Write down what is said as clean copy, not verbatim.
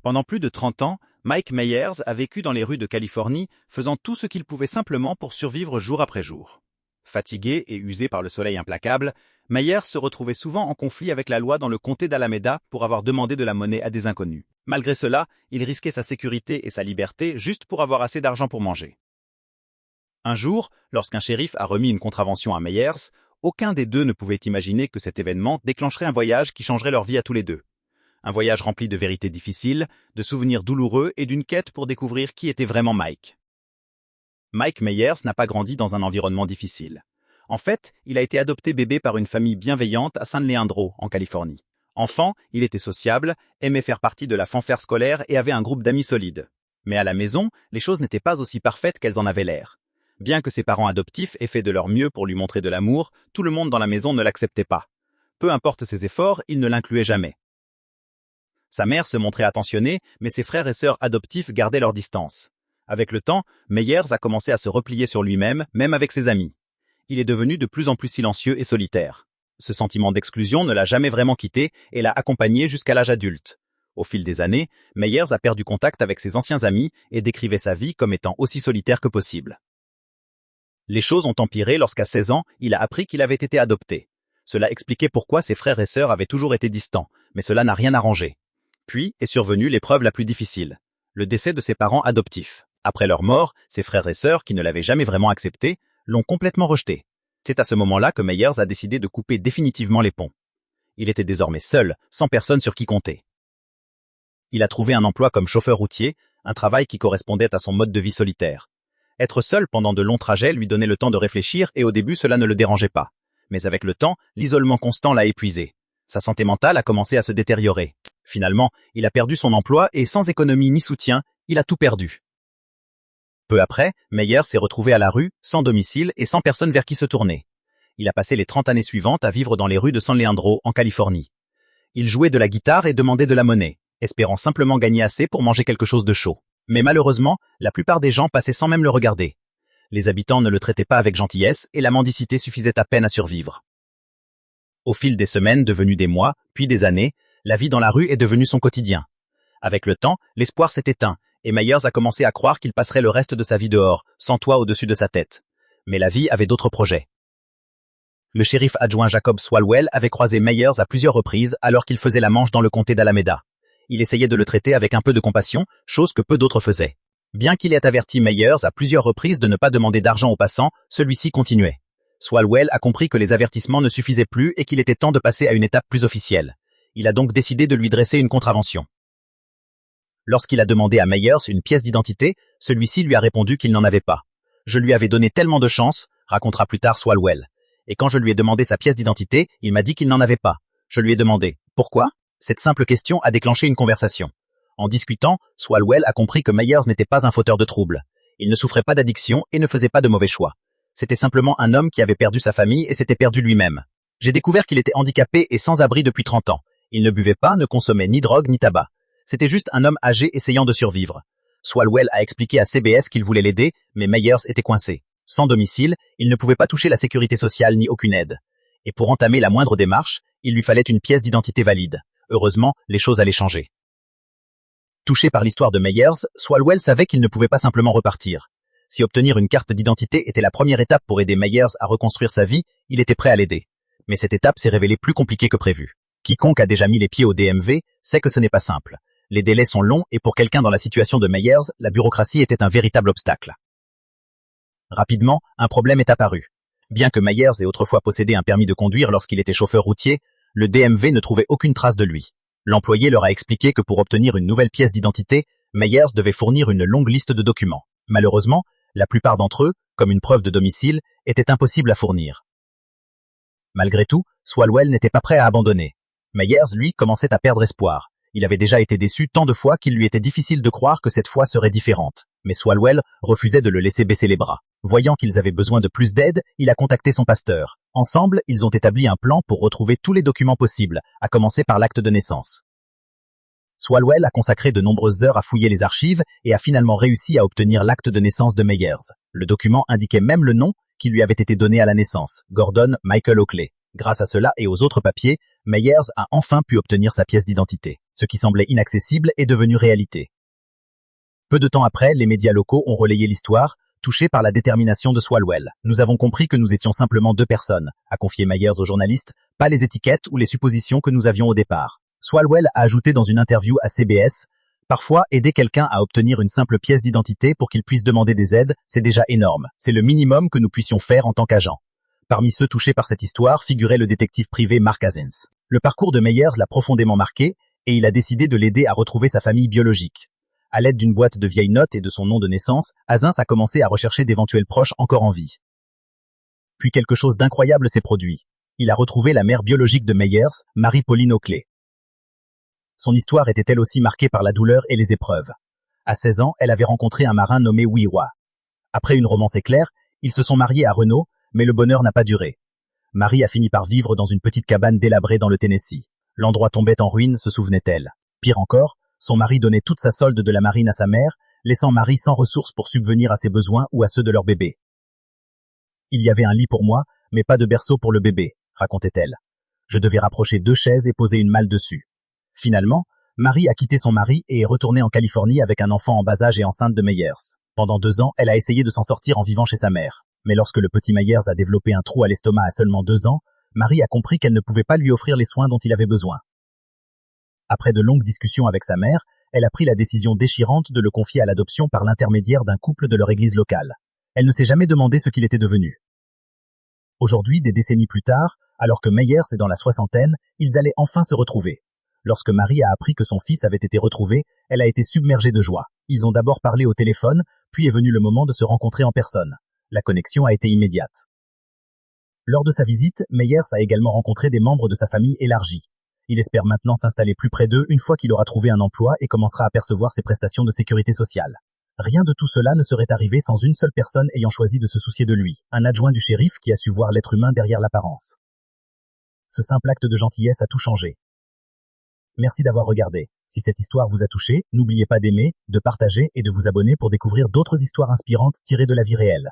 Pendant plus de 30 ans, Mike Myers a vécu dans les rues de Californie, faisant tout ce qu'il pouvait simplement pour survivre jour après jour. Fatigué et usé par le soleil implacable, Myers se retrouvait souvent en conflit avec la loi dans le comté d'Alameda pour avoir demandé de la monnaie à des inconnus. Malgré cela, il risquait sa sécurité et sa liberté juste pour avoir assez d'argent pour manger. Un jour, lorsqu'un shérif a remis une contravention à Myers, aucun des deux ne pouvait imaginer que cet événement déclencherait un voyage qui changerait leur vie à tous les deux. Un voyage rempli de vérités difficiles, de souvenirs douloureux et d'une quête pour découvrir qui était vraiment Mike. Mike Myers n'a pas grandi dans un environnement difficile. En fait, il a été adopté bébé par une famille bienveillante à San Leandro, en Californie. Enfant, il était sociable, aimait faire partie de la fanfare scolaire et avait un groupe d'amis solides. Mais à la maison, les choses n'étaient pas aussi parfaites qu'elles en avaient l'air. Bien que ses parents adoptifs aient fait de leur mieux pour lui montrer de l'amour, tout le monde dans la maison ne l'acceptait pas. Peu importe ses efforts, il ne l'incluait jamais. Sa mère se montrait attentionnée, mais ses frères et sœurs adoptifs gardaient leur distance. Avec le temps, Myers a commencé à se replier sur lui-même, même avec ses amis. Il est devenu de plus en plus silencieux et solitaire. Ce sentiment d'exclusion ne l'a jamais vraiment quitté et l'a accompagné jusqu'à l'âge adulte. Au fil des années, Myers a perdu contact avec ses anciens amis et décrivait sa vie comme étant aussi solitaire que possible. Les choses ont empiré lorsqu'à 16 ans, il a appris qu'il avait été adopté. Cela expliquait pourquoi ses frères et sœurs avaient toujours été distants, mais cela n'a rien arrangé. Puis est survenue l'épreuve la plus difficile, le décès de ses parents adoptifs. Après leur mort, ses frères et sœurs, qui ne l'avaient jamais vraiment accepté, l'ont complètement rejeté. C'est à ce moment-là que Myers a décidé de couper définitivement les ponts. Il était désormais seul, sans personne sur qui compter. Il a trouvé un emploi comme chauffeur routier, un travail qui correspondait à son mode de vie solitaire. Être seul pendant de longs trajets lui donnait le temps de réfléchir et au début cela ne le dérangeait pas. Mais avec le temps, l'isolement constant l'a épuisé. Sa santé mentale a commencé à se détériorer. Finalement, il a perdu son emploi et sans économie ni soutien, il a tout perdu. Peu après, Myers s'est retrouvé à la rue, sans domicile et sans personne vers qui se tourner. Il a passé les 30 années suivantes à vivre dans les rues de San Leandro, en Californie. Il jouait de la guitare et demandait de la monnaie, espérant simplement gagner assez pour manger quelque chose de chaud. Mais malheureusement, la plupart des gens passaient sans même le regarder. Les habitants ne le traitaient pas avec gentillesse et la mendicité suffisait à peine à survivre. Au fil des semaines, devenues des mois, puis des années, la vie dans la rue est devenue son quotidien. Avec le temps, l'espoir s'est éteint, et Myers a commencé à croire qu'il passerait le reste de sa vie dehors, sans toit au-dessus de sa tête. Mais la vie avait d'autres projets. Le shérif adjoint Jacob Swalwell avait croisé Myers à plusieurs reprises alors qu'il faisait la manche dans le comté d'Alameda. Il essayait de le traiter avec un peu de compassion, chose que peu d'autres faisaient. Bien qu'il ait averti Myers à plusieurs reprises de ne pas demander d'argent aux passants, celui-ci continuait. Swalwell a compris que les avertissements ne suffisaient plus et qu'il était temps de passer à une étape plus officielle. Il a donc décidé de lui dresser une contravention. Lorsqu'il a demandé à Myers une pièce d'identité, celui-ci lui a répondu qu'il n'en avait pas. Je lui avais donné tellement de chance, racontera plus tard Swalwell. Et quand je lui ai demandé sa pièce d'identité, il m'a dit qu'il n'en avait pas. Je lui ai demandé « Pourquoi ?» Cette simple question a déclenché une conversation. En discutant, Swalwell a compris que Myers n'était pas un fauteur de troubles. Il ne souffrait pas d'addiction et ne faisait pas de mauvais choix. C'était simplement un homme qui avait perdu sa famille et s'était perdu lui-même. J'ai découvert qu'il était handicapé et sans abri depuis 30 ans. Il ne buvait pas, ne consommait ni drogue ni tabac. C'était juste un homme âgé essayant de survivre. Swalwell a expliqué à CBS qu'il voulait l'aider, mais Myers était coincé. Sans domicile, il ne pouvait pas toucher la sécurité sociale ni aucune aide. Et pour entamer la moindre démarche, il lui fallait une pièce d'identité valide. Heureusement, les choses allaient changer. Touché par l'histoire de Myers, Swalwell savait qu'il ne pouvait pas simplement repartir. Si obtenir une carte d'identité était la première étape pour aider Myers à reconstruire sa vie, il était prêt à l'aider. Mais cette étape s'est révélée plus compliquée que prévu. Quiconque a déjà mis les pieds au DMV sait que ce n'est pas simple. Les délais sont longs et pour quelqu'un dans la situation de Myers, la bureaucratie était un véritable obstacle. Rapidement, un problème est apparu. Bien que Myers ait autrefois possédé un permis de conduire lorsqu'il était chauffeur routier, le DMV ne trouvait aucune trace de lui. L'employé leur a expliqué que pour obtenir une nouvelle pièce d'identité, Myers devait fournir une longue liste de documents. Malheureusement, la plupart d'entre eux, comme une preuve de domicile, étaient impossibles à fournir. Malgré tout, Swalwell n'était pas prêt à abandonner. Myers, lui, commençait à perdre espoir. Il avait déjà été déçu tant de fois qu'il lui était difficile de croire que cette fois serait différente. Mais Swalwell refusait de le laisser baisser les bras. Voyant qu'ils avaient besoin de plus d'aide, il a contacté son pasteur. Ensemble, ils ont établi un plan pour retrouver tous les documents possibles, à commencer par l'acte de naissance. Swalwell a consacré de nombreuses heures à fouiller les archives et a finalement réussi à obtenir l'acte de naissance de Myers. Le document indiquait même le nom qui lui avait été donné à la naissance, Gordon Michael Oakley. Grâce à cela et aux autres papiers, Meyers a enfin pu obtenir sa pièce d'identité. Ce qui semblait inaccessible est devenu réalité. Peu de temps après, les médias locaux ont relayé l'histoire, touchés par la détermination de Swalwell. Nous avons compris que nous étions simplement deux personnes, a confié Meyers aux journalistes, pas les étiquettes ou les suppositions que nous avions au départ. Swalwell a ajouté dans une interview à CBS, « Parfois, aider quelqu'un à obtenir une simple pièce d'identité pour qu'il puisse demander des aides, c'est déjà énorme. C'est le minimum que nous puissions faire en tant qu'agents. » Parmi ceux touchés par cette histoire figurait le détective privé Mark Azens. Le parcours de Meyers l'a profondément marqué et il a décidé de l'aider à retrouver sa famille biologique. À l'aide d'une boîte de vieilles notes et de son nom de naissance, Azens a commencé à rechercher d'éventuels proches encore en vie. Puis quelque chose d'incroyable s'est produit. Il a retrouvé la mère biologique de Meyers, Marie-Pauline Oakley. Son histoire était elle aussi marquée par la douleur et les épreuves. À 16 ans, elle avait rencontré un marin nommé Wiwa. Après une romance éclair, ils se sont mariés à Reno, mais le bonheur n'a pas duré. Marie a fini par vivre dans une petite cabane délabrée dans le Tennessee. L'endroit tombait en ruine, se souvenait-elle. Pire encore, son mari donnait toute sa solde de la marine à sa mère, laissant Marie sans ressources pour subvenir à ses besoins ou à ceux de leur bébé. Il y avait un lit pour moi, mais pas de berceau pour le bébé, racontait-elle. Je devais rapprocher 2 chaises et poser une malle dessus. Finalement, Marie a quitté son mari et est retournée en Californie avec un enfant en bas âge et enceinte de Meyers. Pendant 2 ans, elle a essayé de s'en sortir en vivant chez sa mère. Mais lorsque le petit Meyers a développé un trou à l'estomac à seulement 2 ans, Marie a compris qu'elle ne pouvait pas lui offrir les soins dont il avait besoin. Après de longues discussions avec sa mère, elle a pris la décision déchirante de le confier à l'adoption par l'intermédiaire d'un couple de leur église locale. Elle ne s'est jamais demandé ce qu'il était devenu. Aujourd'hui, des décennies plus tard, alors que Meyers est dans la soixantaine, ils allaient enfin se retrouver. Lorsque Marie a appris que son fils avait été retrouvé, elle a été submergée de joie. Ils ont d'abord parlé au téléphone, puis est venu le moment de se rencontrer en personne. La connexion a été immédiate. Lors de sa visite, Meyers a également rencontré des membres de sa famille élargie. Il espère maintenant s'installer plus près d'eux une fois qu'il aura trouvé un emploi et commencera à percevoir ses prestations de sécurité sociale. Rien de tout cela ne serait arrivé sans une seule personne ayant choisi de se soucier de lui, un adjoint du shérif qui a su voir l'être humain derrière l'apparence. Ce simple acte de gentillesse a tout changé. Merci d'avoir regardé. Si cette histoire vous a touché, n'oubliez pas d'aimer, de partager et de vous abonner pour découvrir d'autres histoires inspirantes tirées de la vie réelle.